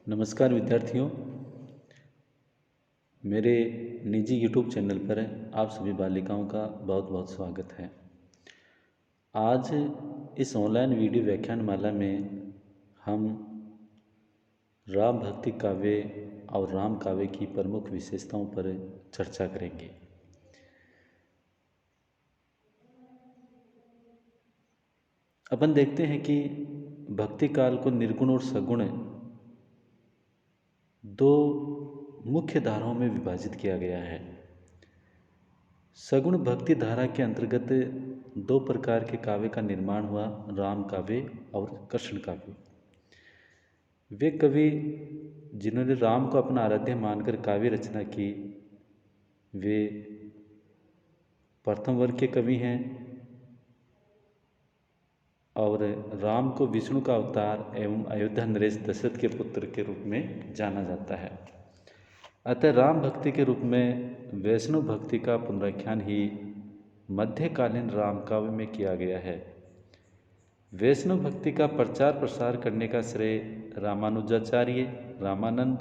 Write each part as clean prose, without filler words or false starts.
नमस्कार विद्यार्थियों, मेरे निजी यूट्यूब चैनल पर आप सभी बालिकाओं का बहुत बहुत स्वागत है। आज इस ऑनलाइन वीडियो व्याख्यानमाला में हम राम भक्ति काव्य और राम काव्य की प्रमुख विशेषताओं पर चर्चा करेंगे। अपन देखते हैं कि भक्ति काल को निर्गुण और सगुण दो मुख्य धाराओं में विभाजित किया गया है। सगुण भक्ति धारा के अंतर्गत दो प्रकार के काव्य का निर्माण हुआ, राम काव्य और कृष्ण काव्य। वे कवि जिन्होंने राम को अपना आराध्य मानकर काव्य रचना की, वे प्रथम वर्ग के कवि हैं और राम को विष्णु का अवतार एवं अयोध्या नरेश दशरथ के पुत्र के रूप में जाना जाता है। अतः राम भक्ति के रूप में वैष्णव भक्ति का पुनर्व्याख्यान ही मध्यकालीन राम काव्य में किया गया है। वैष्णव भक्ति का प्रचार प्रसार करने का श्रेय रामानुजाचार्य, रामानंद,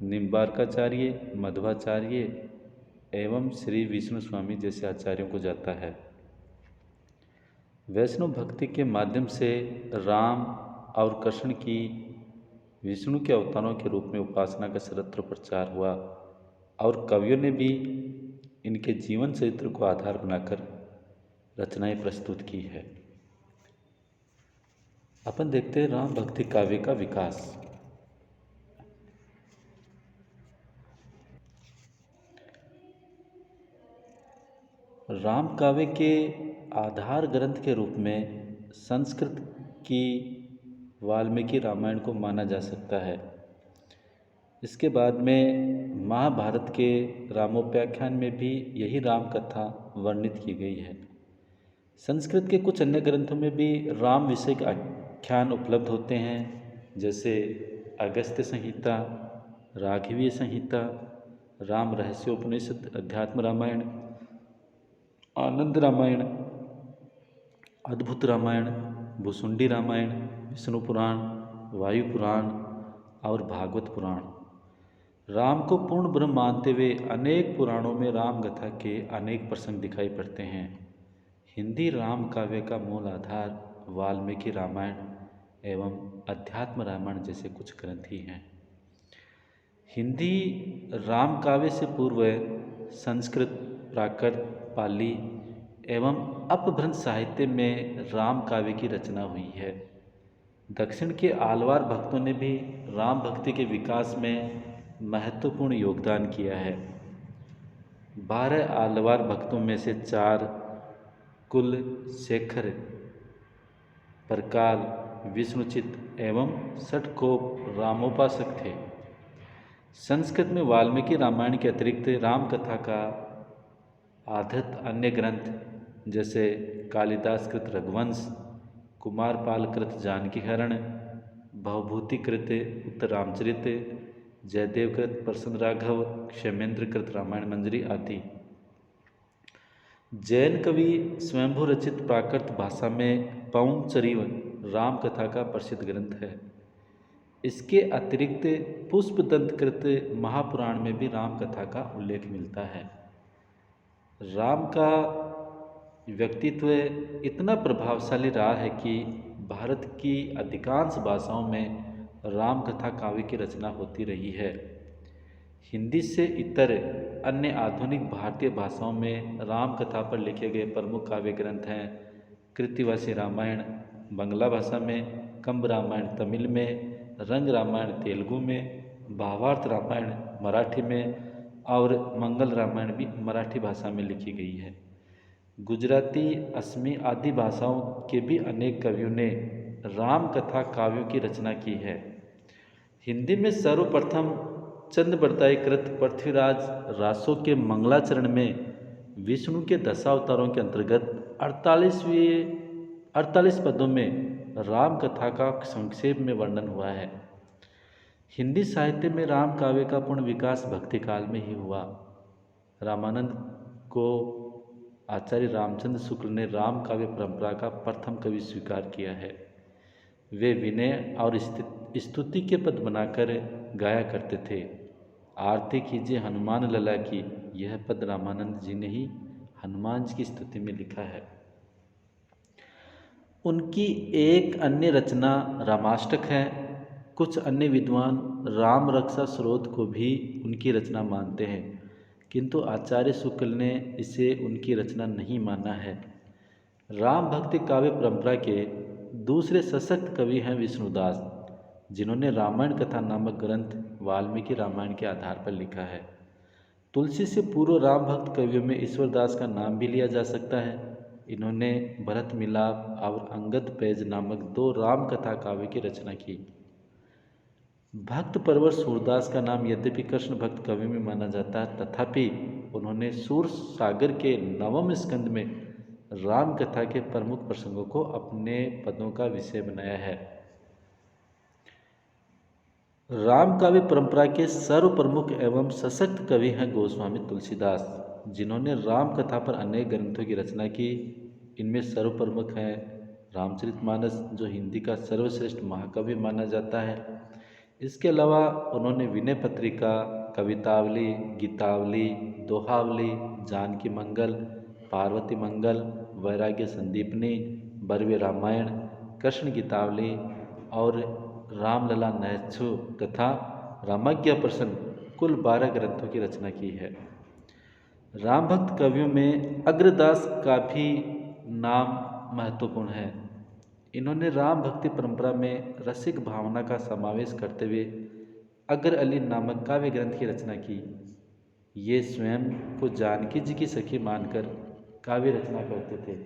निम्बार्काचार्य, मध्वाचार्य एवं श्री विष्णु स्वामी जैसे आचार्यों को जाता है। वैष्णव भक्ति के माध्यम से राम और कृष्ण की विष्णु के अवतारों के रूप में उपासना का सर्वत्र प्रचार हुआ और कवियों ने भी इनके जीवन चरित्र को आधार बनाकर रचनाएं प्रस्तुत की है। अपन देखते हैं राम भक्ति काव्य का विकास। राम काव्य के आधार ग्रंथ के रूप में संस्कृत की वाल्मीकि रामायण को माना जा सकता है। इसके बाद में महाभारत के रामोपाख्यान में भी यही राम कथा वर्णित की गई है। संस्कृत के कुछ अन्य ग्रंथों में भी राम विषयक आख्यान उपलब्ध होते हैं, जैसे अगस्त्य संहिता, राघवीय संहिता, राम रहस्योपनिषद, अध्यात्म रामायण, आनंद रामायण, अद्भुत रामायण, भुसुंडी रामायण, विष्णु पुराण, वायु पुराण और भागवत पुराण। राम को पूर्ण ब्रह्म मानते हुए अनेक पुराणों में राम कथा के अनेक प्रसंग दिखाई पड़ते हैं। हिंदी राम काव्य का मूल आधार वाल्मीकि रामायण एवं अध्यात्म रामायण जैसे कुछ ग्रंथ ही हैं। हिंदी राम काव्य से पूर्व संस्कृत, प्राकृत, पाली एवं अपभ्रंश साहित्य में राम काव्य की रचना हुई है। दक्षिण के आलवार भक्तों ने भी राम भक्ति के विकास में महत्वपूर्ण योगदान किया है। 12 आलवार भक्तों में से 4 कुल, शेखर, परकाल, विष्णुचित एवं षटकोप रामोपासक थे। संस्कृत में वाल्मीकि रामायण के अतिरिक्त राम कथा का आधृत अन्य ग्रंथ जैसे कालिदास कृत रघुवंश, कुमारपाल कृत जानकी हरण, भवभूति कृत उत्तर रामचरित, जयदेव कृत प्रसन्न राघव, क्षेमेंद्र कृत रामायण मंजरी आदि। जैन कवि स्वयंभू रचित प्राकृत भाषा में पौंचरिव राम कथा का प्रसिद्ध ग्रंथ है। इसके अतिरिक्त पुष्पदंतकृत महापुराण में भी राम कथा का उल्लेख मिलता है। राम का व्यक्तित्व इतना प्रभावशाली रहा है कि भारत की अधिकांश भाषाओं में राम कथा काव्य की रचना होती रही है। हिंदी से इतर अन्य आधुनिक भारतीय भाषाओं में राम कथा पर लिखे गए प्रमुख काव्य ग्रंथ हैं कृतिवासी रामायण बंगला भाषा में, कंब रामायण तमिल में, रंग रामायण तेलुगु में, भावार्थ रामायण मराठी में और मंगल रामायण भी मराठी भाषा में लिखी गई है। गुजराती, असमी आदि भाषाओं के भी अनेक कवियों ने राम कथा काव्यों की रचना की है। हिंदी में सर्वप्रथम चंद बरदाई कृत पृथ्वीराज रासो के मंगलाचरण में विष्णु के दशावतारों के अंतर्गत 48 पदों में राम कथा का संक्षेप में वर्णन हुआ है। हिंदी साहित्य में राम काव्य का पूर्ण विकास भक्ति काल में ही हुआ। रामानंद को आचार्य रामचंद्र शुक्ल ने राम काव्य परंपरा का प्रथम कवि स्वीकार किया है। वे विनय और स्तुति के पद बनाकर गाया करते थे। आरती कीजिए हनुमान लला की, यह पद रामानंद जी ने ही हनुमान जी की स्तुति में लिखा है। उनकी एक अन्य रचना रामाष्टक है। कुछ अन्य विद्वान राम रक्षा स्रोत को भी उनकी रचना मानते हैं, किंतु आचार्य शुक्ल ने इसे उनकी रचना नहीं माना है। राम भक्ति काव्य परंपरा के दूसरे सशक्त कवि हैं विष्णुदास, जिन्होंने रामायण कथा नामक ग्रंथ वाल्मीकि रामायण के आधार पर लिखा है। तुलसी से पूर्व राम भक्त कवियों में ईश्वरदास का नाम भी लिया जा सकता है। इन्होंने भरत मिलाप और अंगद पैज नामक 2 राम कथा काव्य की रचना की। भक्त परवर सूरदास का नाम यद्यपि कृष्ण भक्त कवि में माना जाता है, तथापि उन्होंने सूर सागर के 9वें स्कंद में राम कथा के प्रमुख प्रसंगों को अपने पदों का विषय बनाया है। राम काव्य परंपरा के सर्व प्रमुख एवं सशक्त कवि हैं गोस्वामी तुलसीदास, जिन्होंने राम कथा पर अनेक ग्रंथों की रचना की। इनमें सर्व प्रमुख हैं रामचरितमानस, जो हिंदी का सर्वश्रेष्ठ महाकाव्य माना जाता है। इसके अलावा उन्होंने विनय पत्रिका, कवितावली, गीतावली, दोहावली, जानकी मंगल, पार्वती मंगल, वैराग्य संदीपनी, बरवे रामायण, कृष्ण गीतावली और रामलला नैच्छु तथा रामाज्ञा प्रसन्न कुल 12 ग्रंथों की रचना की है। राम भक्त कवियों में अग्रदास का भी नाम महत्वपूर्ण है। इन्होंने राम भक्ति परंपरा में रसिक भावना का समावेश करते हुए अग्र अली नामक काव्य ग्रंथ की रचना की। ये स्वयं को जानकी जी की सखी मानकर काव्य रचना करते थे।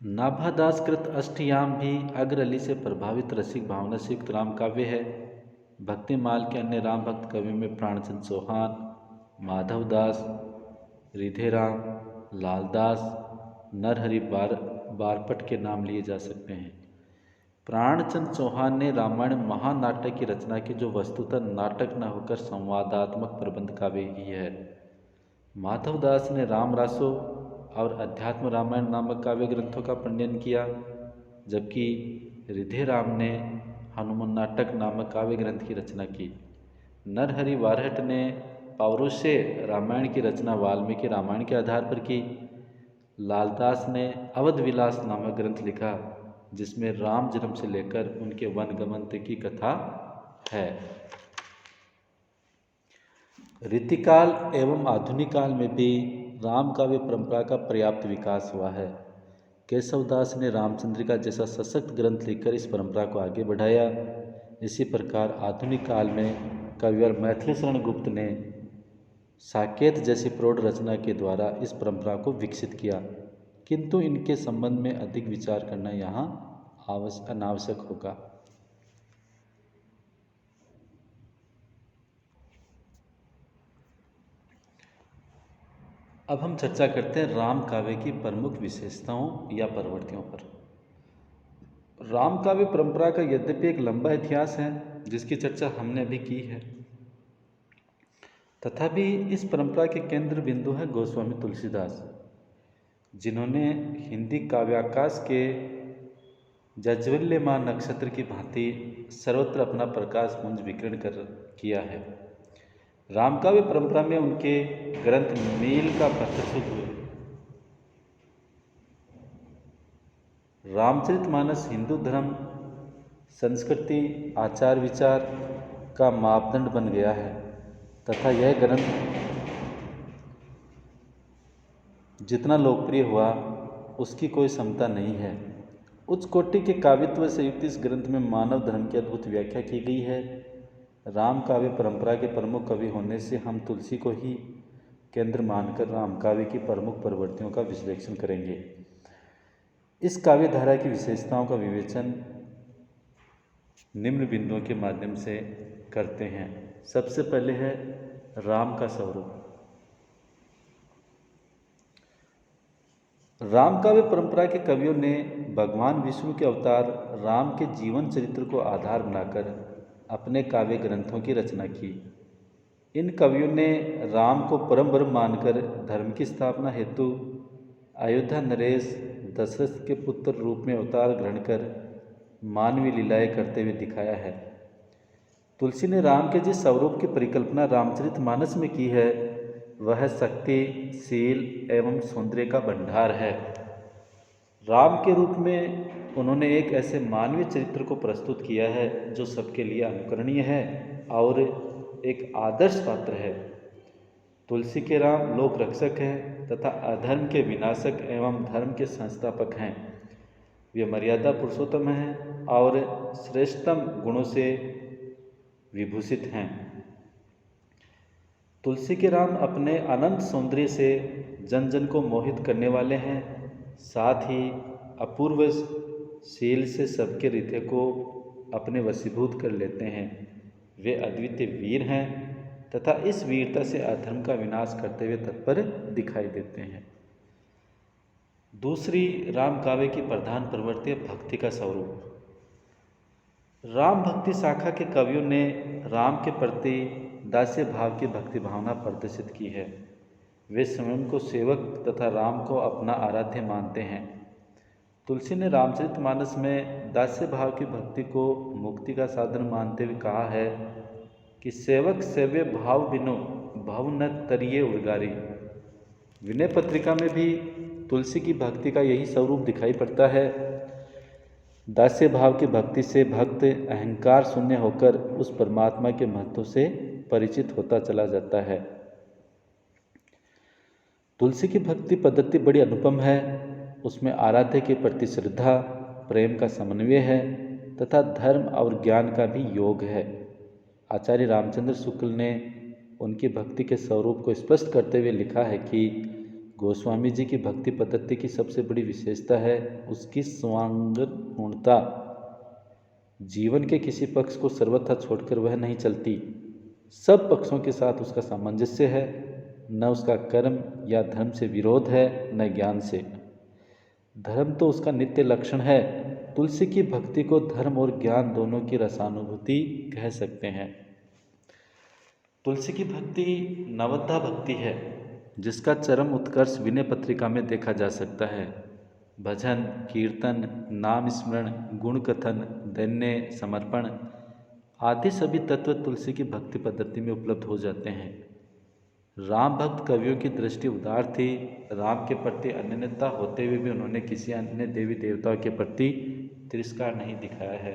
नाभादास कृत अष्टयाम भी अग्र अली से प्रभावित रसिक भावना से युक्त राम काव्य है। भक्तिमाल के अन्य राम भक्त कवियों में प्राणचंद चौहान, माधवदास, रिधेराम, लालदास, नरहरि बारपट के नाम लिए जा सकते हैं। प्राणचंद चौहान ने रामायण महानाटक की रचना की, जो वस्तुतः नाटक न होकर संवादात्मक प्रबंध काव्य ही है। माधवदास ने राम रासो और अध्यात्म रामायण नामक काव्य ग्रंथों का प्रणयन किया, जबकि रिधेराम ने हनुमान नाटक नामक काव्य ग्रंथ की रचना की। नरहरि बारहट ने पौरुषे रामायण की रचना वाल्मीकि रामायण के आधार पर की। लालदास ने अवध विलास नामक ग्रंथ लिखा, जिसमें राम जन्म से लेकर उनके वनगमन तक की कथा है। रीतिकाल एवं आधुनिक काल में भी राम काव्य परंपरा का पर्याप्त विकास हुआ है। केशवदास ने रामचंद्रिका जैसा सशक्त ग्रंथ लिखकर इस परंपरा को आगे बढ़ाया। इसी प्रकार आधुनिक काल में कविवर मैथिली शरण गुप्त ने साकेत जैसी प्रौढ़ रचना के द्वारा इस परंपरा को विकसित किया, किंतु इनके संबंध में अधिक विचार करना यहाँ अनावश्यक होगा। अब हम चर्चा करते हैं राम काव्य की प्रमुख विशेषताओं या प्रवृत्तियों पर। राम काव्य परंपरा का यद्यपि एक लंबा इतिहास है, जिसकी चर्चा हमने अभी की है, तथापि इस परंपरा के केंद्र बिंदु हैं गोस्वामी तुलसीदास, जिन्होंने हिंदी काव्याकाश के जाज्वल्यमान नक्षत्र की भांति सर्वत्र अपना प्रकाश पुंज विकीर्ण कर किया है। रामकाव्य परंपरा में उनके ग्रंथ मील का पत्थर हुए। रामचरितमानस हिंदू धर्म, संस्कृति, आचार विचार का मापदंड बन गया है तथा यह ग्रंथ जितना लोकप्रिय हुआ उसकी कोई समता नहीं है। उच्च कोटि के काव्यत्व से युक्त इस ग्रंथ में मानव धर्म की अद्भुत व्याख्या की गई है। राम काव्य परंपरा के प्रमुख कवि होने से हम तुलसी को ही केंद्र मानकर राम काव्य की प्रमुख प्रवृत्तियों का विश्लेषण करेंगे। इस काव्य धारा की विशेषताओं का विवेचन निम्न बिंदुओं के माध्यम से करते हैं। सबसे पहले है राम का स्वरूप। राम काव्य परंपरा के कवियों ने भगवान विष्णु के अवतार राम के जीवन चरित्र को आधार बनाकर अपने काव्य ग्रंथों की रचना की। इन कवियों ने राम को परम ब्रह्म मानकर धर्म की स्थापना हेतु अयोध्या नरेश दशरथ के पुत्र रूप में अवतार ग्रहण कर मानवीय लीलाएं करते हुए दिखाया है। तुलसी ने राम के जिस स्वरूप की परिकल्पना रामचरितमानस में की है वह शक्ति, शील एवं सौंदर्य का भंडार है। राम के रूप में उन्होंने एक ऐसे मानवीय चरित्र को प्रस्तुत किया है जो सबके लिए अनुकरणीय है और एक आदर्श पात्र है। तुलसी के राम लोक रक्षक हैं तथा अधर्म के विनाशक एवं धर्म के संस्थापक हैं। वे मर्यादा पुरुषोत्तम हैं और श्रेष्ठतम गुणों से विभूषित हैं। तुलसी के राम अपने अनंत सौंदर्य से जन जन को मोहित करने वाले हैं, साथ ही अपूर्व शील से सबके हृदय को अपने वशीभूत कर लेते हैं। वे अद्वितीय वीर हैं तथा इस वीरता से अधर्म का विनाश करते हुए तत्पर दिखाई देते हैं। दूसरी राम काव्य की प्रधान प्रवृत्ति है भक्ति का स्वरूप। राम भक्ति शाखा के कवियों ने राम के प्रति दास्य भाव की भक्ति भावना प्रदर्शित की है। वे स्वयं को सेवक तथा राम को अपना आराध्य मानते हैं। तुलसी ने रामचरितमानस में दास्य भाव की भक्ति को मुक्ति का साधन मानते हुए कहा है कि सेवक सेव्य भाव बिनु भव न तरिये उर्गारी। विनय पत्रिका में भी तुलसी की भक्ति का यही स्वरूप दिखाई पड़ता है। दास्य भाव की भक्ति से भक्त अहंकार शून्य होकर उस परमात्मा के महत्व से परिचित होता चला जाता है। तुलसी की भक्ति पद्धति बड़ी अनुपम है। उसमें आराध्य के प्रति श्रद्धा, प्रेम का समन्वय है तथा धर्म और ज्ञान का भी योग है। आचार्य रामचंद्र शुक्ल ने उनकी भक्ति के स्वरूप को स्पष्ट करते हुए लिखा है कि गोस्वामी जी की भक्ति पद्धति की सबसे बड़ी विशेषता है उसकी स्वांगपूर्णता। जीवन के किसी पक्ष को सर्वथा छोड़कर वह नहीं चलती। सब पक्षों के साथ उसका सामंजस्य है। न उसका कर्म या धर्म से विरोध है न ज्ञान से। धर्म तो उसका नित्य लक्षण है। तुलसी की भक्ति को धर्म और ज्ञान दोनों की रसानुभूति कह सकते हैं। तुलसी की भक्ति नवद्धा भक्ति है जिसका चरम उत्कर्ष विनय पत्रिका में देखा जा सकता है। भजन, कीर्तन, नाम स्मरण, गुण कथन, दैन्य, समर्पण आदि सभी तत्व तुलसी की भक्ति पद्धति में उपलब्ध हो जाते हैं। राम भक्त कवियों की दृष्टि उदार थी। राम के प्रति अनन्यता होते हुए भी उन्होंने किसी अन्य देवी देवताओं के प्रति तिरस्कार नहीं दिखाया है।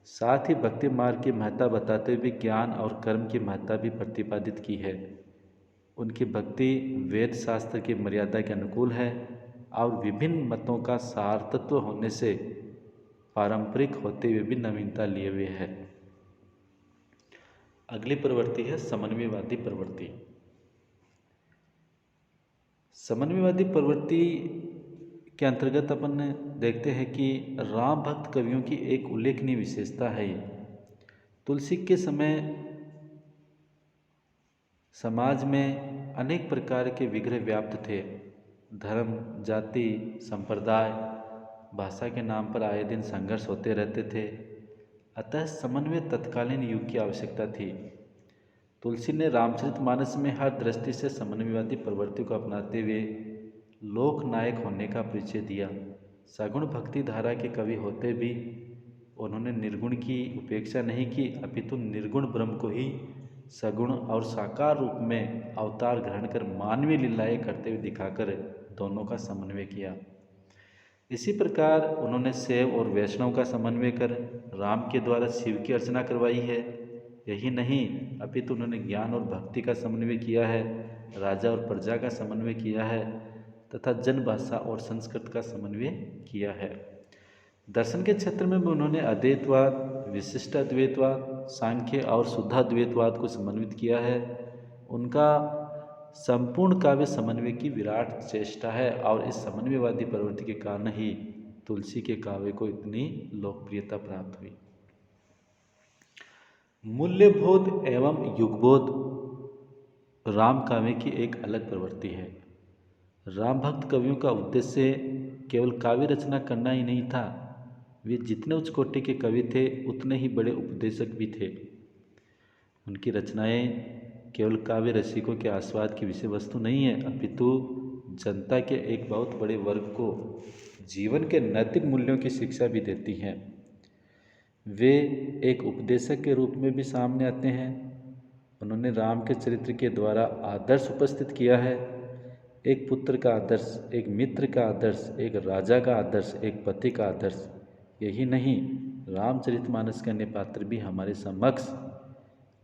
साथ ही भक्ति मार्ग की महत्ता बताते हुए ज्ञान और कर्म की महत्ता भी प्रतिपादित की है। उनकी भक्ति वेद शास्त्र की मर्यादा के अनुकूल है और विभिन्न मतों का सार तत्व होने से पारंपरिक होते हुए भी नवीनता लिए हुए है। अगली प्रवृत्ति है समन्वयवादी प्रवृत्ति। समन्वयवादी प्रवृत्ति के अंतर्गत अपन देखते हैं कि राम भक्त कवियों की एक उल्लेखनीय विशेषता है। तुलसी के समय समाज में अनेक प्रकार के विग्रह व्याप्त थे। धर्म, जाति, संप्रदाय, भाषा के नाम पर आए दिन संघर्ष होते रहते थे। अतः समन्वय तत्कालीन युग की आवश्यकता थी। तुलसी ने रामचरितमानस में हर दृष्टि से समन्वयवादी प्रवृत्ति को अपनाते हुए लोक नायक होने का परिचय दिया। सगुण भक्ति धारा के कवि होते भी उन्होंने निर्गुण की उपेक्षा नहीं की, अपितु निर्गुण ब्रह्म को ही सगुण और साकार रूप में अवतार ग्रहण कर मानवीय लीलाएं करते हुए दिखाकर दोनों का समन्वय किया। इसी प्रकार उन्होंने शैव और वैष्णव का समन्वय कर राम के द्वारा शिव की अर्चना करवाई है। यही नहीं अपितु उन्होंने ज्ञान और भक्ति का समन्वय किया है, राजा और प्रजा का समन्वय किया है तथा जन भाषा और संस्कृत का समन्वय किया है। दर्शन के क्षेत्र में भी उन्होंने अद्वैतवाद, विशिष्ट अद्वैतवाद, सांख्य और शुद्धाद्वैतवाद को समन्वित किया है। उनका संपूर्ण काव्य समन्वय की विराट चेष्टा है और इस समन्वयवादी प्रवृत्ति के कारण ही तुलसी के काव्य को इतनी लोकप्रियता प्राप्त हुई। मूल्यबोध एवं युगबोध राम काव्य की एक अलग प्रवृत्ति है। राम भक्त कवियों का उद्देश्य केवल काव्य रचना करना ही नहीं था। वे जितने उच्च कोटि के कवि थे उतने ही बड़े उपदेशक भी थे। उनकी रचनाएं केवल काव्य रसिकों के आस्वाद की विषय वस्तु नहीं है, अपितु जनता के एक बहुत बड़े वर्ग को जीवन के नैतिक मूल्यों की शिक्षा भी देती हैं। वे एक उपदेशक के रूप में भी सामने आते हैं। उन्होंने राम के चरित्र के द्वारा आदर्श उपस्थित किया है। एक पुत्र का आदर्श, एक मित्र का आदर्श, एक राजा का आदर्श, एक पति का आदर्श। यही नहीं, रामचरितमानस के अन्य पात्र भी हमारे समक्ष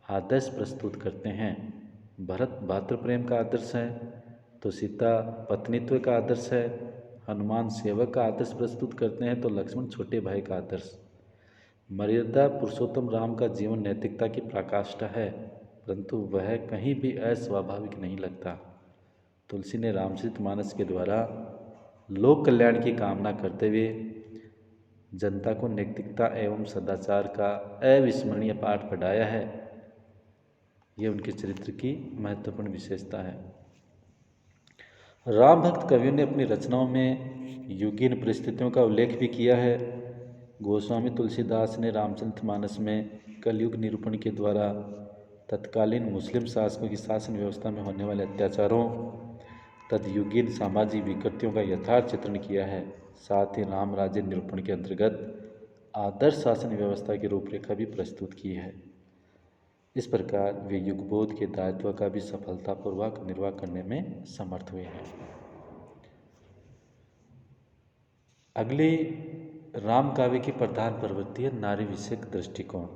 आदर्श प्रस्तुत करते हैं। भरत भातृ प्रेम का आदर्श है, तो सीता पत्नीत्व का आदर्श है। हनुमान सेवक का आदर्श प्रस्तुत करते हैं, तो लक्ष्मण छोटे भाई का आदर्श। मर्यादा पुरुषोत्तम राम का जीवन नैतिकता की पराकाष्ठा है, परंतु वह कहीं भी अस्वाभाविक नहीं लगता। तुलसी ने रामचरितमानस के द्वारा लोक कल्याण की कामना करते हुए जनता को नैतिकता एवं सदाचार का अविस्मरणीय पाठ पढ़ाया है। यह उनके चरित्र की महत्वपूर्ण विशेषता है। राम भक्त कवियों ने अपनी रचनाओं में युगीन परिस्थितियों का उल्लेख भी किया है। गोस्वामी तुलसीदास ने रामचरितमानस में कलयुग निरूपण के द्वारा तत्कालीन मुस्लिम शासकों की शासन व्यवस्था में होने वाले अत्याचारों, तदयुगीन सामाजिक विकृतियों का यथार्थ चित्रण किया है। साथ ही राम राज्य निरूपण के अंतर्गत आदर्श शासन व्यवस्था की रूपरेखा भी प्रस्तुत की है। इस प्रकार वे युगबोध के दायित्व का भी सफलतापूर्वक निर्वाह करने में समर्थ हुए हैं। अगली राम काव्य की प्रधान प्रवृत्ति है नारी विषयक दृष्टिकोण।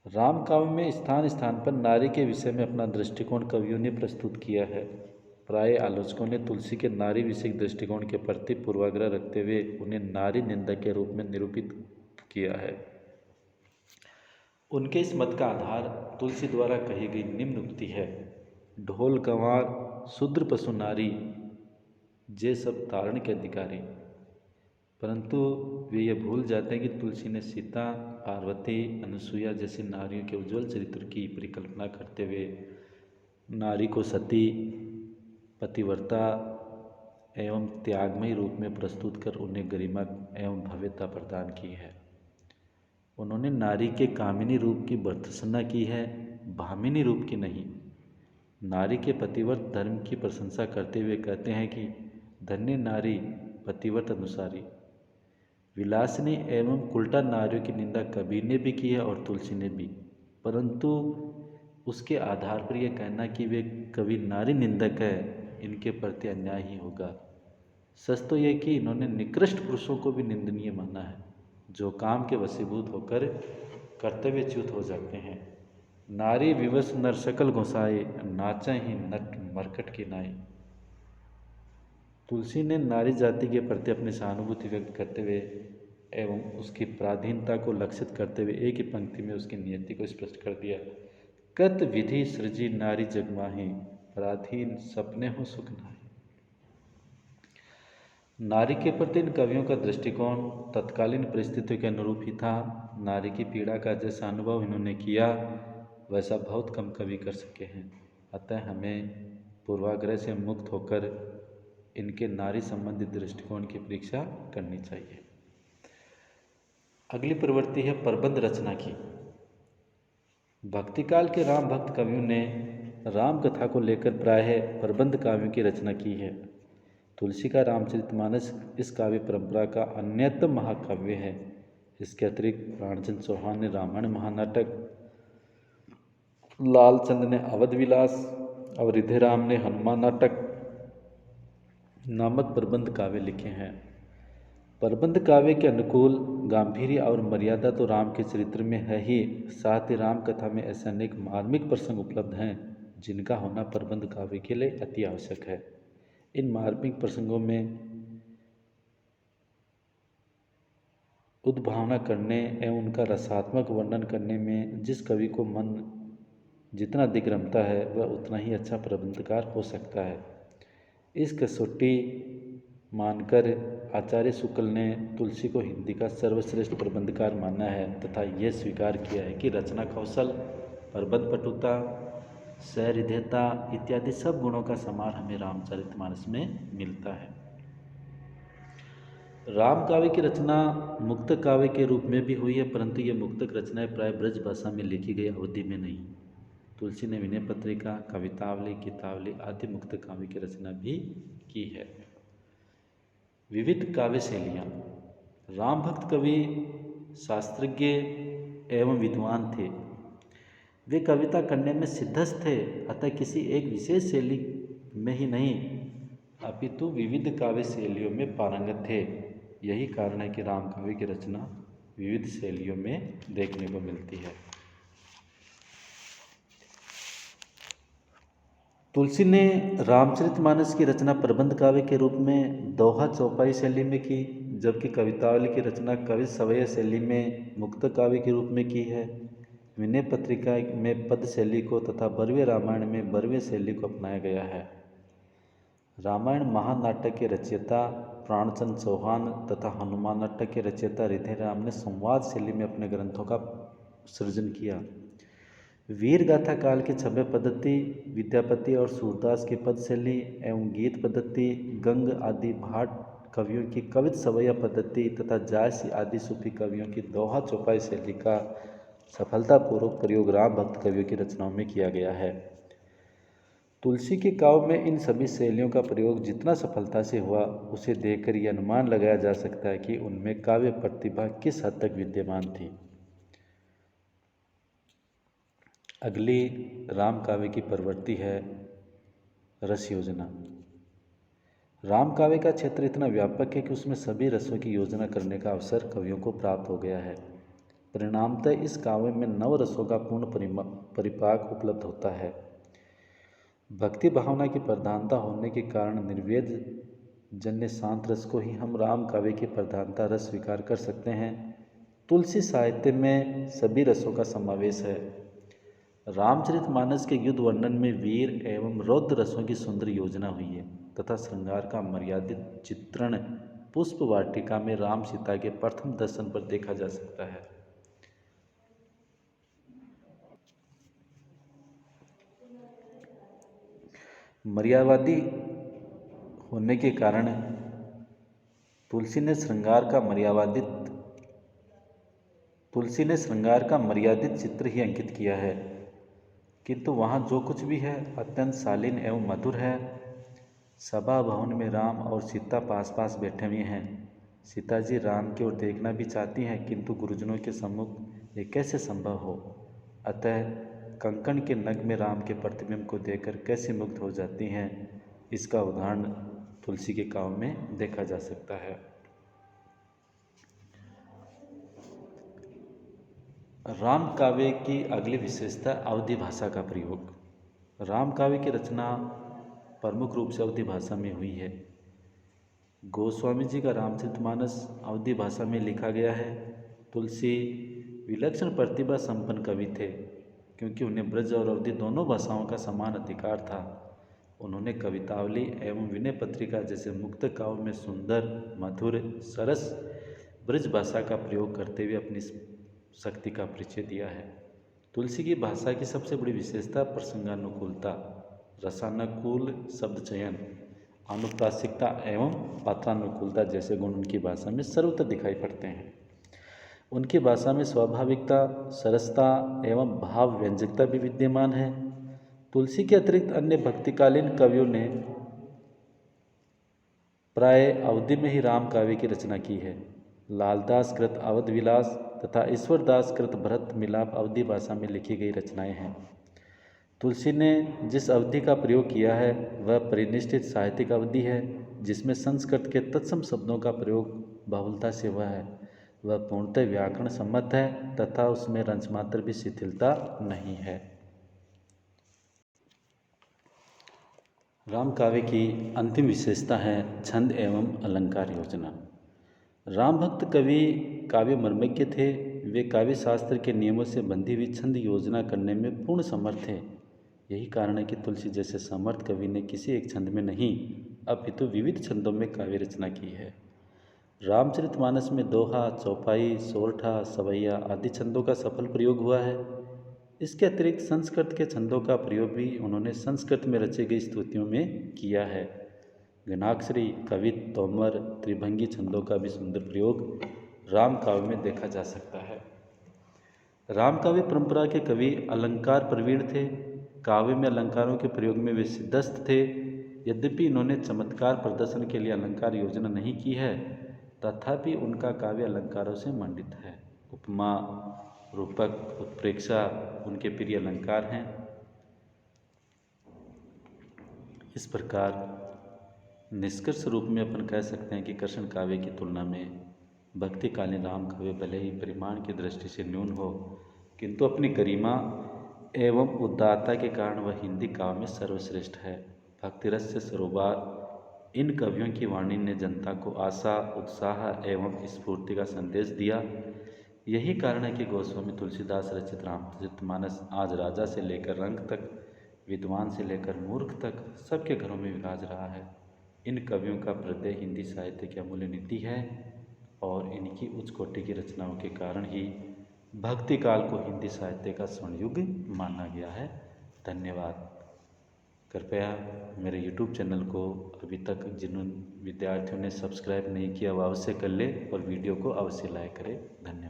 राम काव्य में स्थान स्थान पर नारी के विषय में अपना दृष्टिकोण कवियों ने प्रस्तुत किया है। प्राय आलोचकों ने तुलसी के नारी विषयक दृष्टिकोण के प्रति पूर्वाग्रह रखते हुए उन्हें नारी निंदक के रूप में निरूपित किया है। उनके इस मत का आधार तुलसी द्वारा कही गई निम्न उक्ति है: ढोल गंवार शूद्र पशु नारी, जे सब तारण के अधिकारी। परंतु वे ये भूल जाते हैं कि तुलसी ने सीता, पार्वती, अनुसुईया जैसी नारियों के उज्जवल चरित्र की परिकल्पना करते हुए नारी को सती, पतिव्रता एवं त्यागमयी रूप में प्रस्तुत कर उन्हें गरिमा एवं भव्यता प्रदान की है। उन्होंने नारी के कामिनी रूप की भर्त्सना की है, भामिनी रूप की नहीं। नारी के पतिव्रत धर्म की प्रशंसा करते हुए कहते हैं कि धन्य नारी पतिव्रत अनुसारी। विलासिनी एवं उल्टा नारियों की निंदा कबीर ने भी की है और तुलसी ने भी, परंतु उसके आधार पर यह कहना कि वे कवि नारी निंदक है, इनके प्रति अन्याय ही होगा। सच तो यह कि इन्होंने निकृष्ट पुरुषों को भी निंदनीय माना है, जो काम के वशीभूत होकर कर्तव्यच्युत हो जाते हैं। नारी विवश नर सकल गोसाए, नाचा ही नट मरकट की नाई। तुलसी ने नारी जाति के प्रति अपनी सहानुभूति व्यक्त करते हुए एवं उसकी पराधीनता को लक्षित करते हुए एक ही पंक्ति में उसकी नियति को स्पष्ट कर दिया: कत विधि सृजी नारी जगमाही, पराधीन सपने हो सुख नाहि। नारी के प्रति इन कवियों का दृष्टिकोण तत्कालीन परिस्थितियों के अनुरूप ही था। नारी की पीड़ा का जैसा अनुभव इन्होंने किया, वैसा बहुत कम कवि कर सके हैं। अतः हमें पूर्वाग्रह से मुक्त होकर इनके नारी संबंधी दृष्टिकोण की परीक्षा करनी चाहिए। अगली प्रवृत्ति है प्रबंध रचना की। भक्तिकाल के राम भक्त कवियों ने राम कथा को लेकर प्रायः प्रबंध काव्यों की रचना की है। तुलसी का रामचरितमानस इस काव्य परंपरा का अन्यतम महाकाव्य है। इसके अतिरिक्त प्राणचंद चौहान ने रामायण महानाटक, लालचंद ने अवध विलास और रिधेराम ने हनुमान नाटक नामक प्रबंध काव्य लिखे हैं। प्रबंध काव्य के अनुकूल गांधीर्य और मर्यादा तो राम के चरित्र में है ही, साथ ही राम कथा में ऐसे अनेक मार्मिक प्रसंग उपलब्ध हैं जिनका होना प्रबंध काव्य के लिए अति आवश्यक है। इन मार्मिक प्रसंगों में उद्भावना करने एवं उनका रसात्मक वर्णन करने में जिस कवि को मन जितना अधिक रमता है, वह उतना ही अच्छा प्रबंधकार हो सकता है। इस कसौटी मानकर आचार्य शुक्ल ने तुलसी को हिंदी का सर्वश्रेष्ठ प्रबंधकार माना है तथा यह स्वीकार किया है कि रचना कौशल, प्रबंध पटुता, सहृदयता इत्यादि सब गुणों का समार हमें रामचरितमानस में मिलता है। राम काव्य की रचना मुक्तक काव्य के रूप में भी हुई है, परंतु ये मुक्तक रचनाएं प्राय ब्रज भाषा में लिखी गई अवधि में नहीं। तुलसी ने विनय पत्रिका, कवितावली, गीतावली आदि मुक्तक काव्य की रचना भी की है। विविध काव्य शैलियाँ। राम भक्त कवि शास्त्रज्ञ एवं विद्वान थे। वे कविता करने में सिद्धस्त थे, अतः किसी एक विशेष शैली में ही नहीं अपितु विविध काव्य शैलियों में पारंगत थे। यही कारण है कि राम काव्य की रचना विविध शैलियों में देखने को मिलती है। तुलसी ने रामचरितमानस की रचना प्रबंध काव्य के रूप में दोहा चौपाई शैली में की, जबकि कवितावली की रचना कवि सवैया शैली में मुक्त काव्य के रूप में की है। विनय पत्रिका में पद शैली को तथा बरवे रामायण में बरवे शैली को अपनाया गया है। रामायण महानाटक के रचयिता प्राणचंद चौहान तथा हनुमान नाटक के रचयिता हृदय राम ने संवाद शैली में अपने ग्रंथों का सृजन किया। वीर गाथा काल की छब्य पद्धति, विद्यापति और सूरदास की पद शैली एवं गीत पद्धति, गंग आदि भाट कवियों की कवित सवैया पद्धति तथा जायसी आदि सूफी कवियों की दोहा चौपाई शैली का सफलतापूर्वक प्रयोग राम भक्त कवियों की रचनाओं में किया गया है। तुलसी के काव्य में इन सभी शैलियों का प्रयोग जितना सफलता से हुआ, उसे देखकर यह अनुमान लगाया जा सकता है कि उनमें काव्य प्रतिभा किस हद तक विद्यमान थी। अगली राम काव्य की प्रवृत्ति है रस योजना। राम काव्य का क्षेत्र इतना व्यापक है कि उसमें सभी रसों की योजना करने का अवसर कवियों को प्राप्त हो गया है। परिणामतः इस काव्य में नव रसों का पूर्ण परिपाक उपलब्ध होता है। भक्ति भावना की प्रधानता होने के कारण निर्वेद जन्य शांत रस को ही हम राम काव्य की प्रधानता रस स्वीकार कर सकते हैं। तुलसी साहित्य में सभी रसों का समावेश है। रामचरितमानस के युद्ध वर्णन में वीर एवं रौद्र रसों की सुंदर योजना हुई है तथा श्रृंगार का मर्यादित चित्रण पुष्प वाटिका में राम सीता के प्रथम दर्शन पर देखा जा सकता है। मर्यादवादी होने के कारण तुलसी ने श्रृंगार का मर्यादित चित्र ही अंकित किया है, किंतु वहाँ जो कुछ भी है अत्यंत शालीन एवं मधुर है। सभा भवन में राम और सीता पास पास बैठे हुए हैं। सीता जी राम की ओर देखना भी चाहती हैं, किंतु गुरुजनों के सम्मुख ये कैसे संभव हो। अतः कंकण के नग में राम के प्रतिबिंब को देखकर कैसे मुग्ध हो जाती हैं, इसका उदाहरण तुलसी के काव्य में देखा जा सकता है। राम काव्य की अगली विशेषता अवधी भाषा का प्रयोग। राम काव्य की रचना प्रमुख रूप से अवधी भाषा में हुई है। गोस्वामी जी का रामचरितमानस अवधी भाषा में लिखा गया है। तुलसी विलक्षण प्रतिभा संपन्न कवि थे, क्योंकि उन्हें ब्रज और अवधी दोनों भाषाओं का समान अधिकार था। उन्होंने कवितावली एवं विनय पत्रिका जैसे मुक्त काव्य में सुंदर, मधुर, सरस ब्रज भाषा का प्रयोग करते हुए अपनी शक्ति का परिचय दिया है। तुलसी की भाषा की सबसे बड़ी विशेषता प्रसंगानुकूलता, रसानुकूल शब्द चयन, अनुप्रासिकता एवं पात्रानुकूलता जैसे गुण उनकी भाषा में सर्वत्र दिखाई पड़ते हैं। उनकी भाषा में स्वाभाविकता, सरसता एवं भाव व्यंजकता भी विद्यमान है। तुलसी के अतिरिक्त अन्य भक्तिकालीन कवियों ने प्राय अवधि में ही राम काव्य की रचना की है। लालदास कृत अवध विलास तथा ईश्वरदास कृत भरत मिलाप अवधी भाषा में लिखी गई रचनाएं हैं। तुलसी ने जिस अवधि का प्रयोग किया है वह परिनिष्ठित साहित्यिक अवधि है, जिसमें संस्कृत के तत्सम शब्दों का प्रयोग बहुलता से हुआ है। वह पूर्णतः व्याकरण सम्मत है तथा उसमें रंचमात्र भी शिथिलता नहीं है। राम काव्य की अंतिम विशेषता है छंद एवं अलंकार योजना। राम भक्त कवि काव्य मर्मज्ञ थे। वे काव्य शास्त्र के नियमों से बंधी हुई छंद योजना करने में पूर्ण समर्थ थे। यही कारण है कि तुलसी जैसे समर्थ कवि ने किसी एक छंद में नहीं अपितु विविध छंदों में काव्य रचना की है। रामचरितमानस में दोहा, चौपाई, सोरठा, सवैया आदि छंदों का सफल प्रयोग हुआ है। इसके अतिरिक्त संस्कृत के छंदों का प्रयोग भी उन्होंने संस्कृत में रची गई स्तुतियों में किया है। घनाक्षरी, कवित, तोमर, त्रिभंगी छंदों का भी सुंदर प्रयोग राम काव्य में देखा जा सकता है। राम काव्य परंपरा के कवि अलंकार प्रवीण थे। काव्य में अलंकारों के प्रयोग में वे सिद्धस्त थे। यद्यपि इन्होंने चमत्कार प्रदर्शन के लिए अलंकार योजना नहीं की है, तथापि उनका काव्य अलंकारों से मंडित है। उपमा, रूपक, उत्प्रेक्षा उनके प्रिय अलंकार हैं। इस प्रकार निष्कर्ष रूप में अपन कह सकते हैं कि कृष्ण काव्य की तुलना में भक्तिकालीन राम काव्य भले ही परिमाण की दृष्टि से न्यून हो, किंतु अपनी गरिमा एवं उदारता के कारण वह हिंदी काव्य में सर्वश्रेष्ठ है। भक्तिरस से सरोबार इन कवियों की वाणी ने जनता को आशा, उत्साह एवं स्फूर्ति का संदेश दिया। यही कारण है कि गोस्वामी तुलसीदास रचित रामचरितमानस आज राजा से लेकर रंक तक, विद्वान से लेकर मूर्ख तक सबके घरों में विराज रहा है। इन कवियों का प्रत्यय हिंदी साहित्य की अमूल्य निधि है और इनकी उच्च कोटि की रचनाओं के कारण ही भक्ति काल को हिंदी साहित्य का स्वर्ण युग माना गया है। धन्यवाद। कृपया मेरे YouTube चैनल को अभी तक जिन विद्यार्थियों ने सब्सक्राइब नहीं किया वह अवश्य कर ले और वीडियो को अवश्य लाइक करें। धन्यवाद।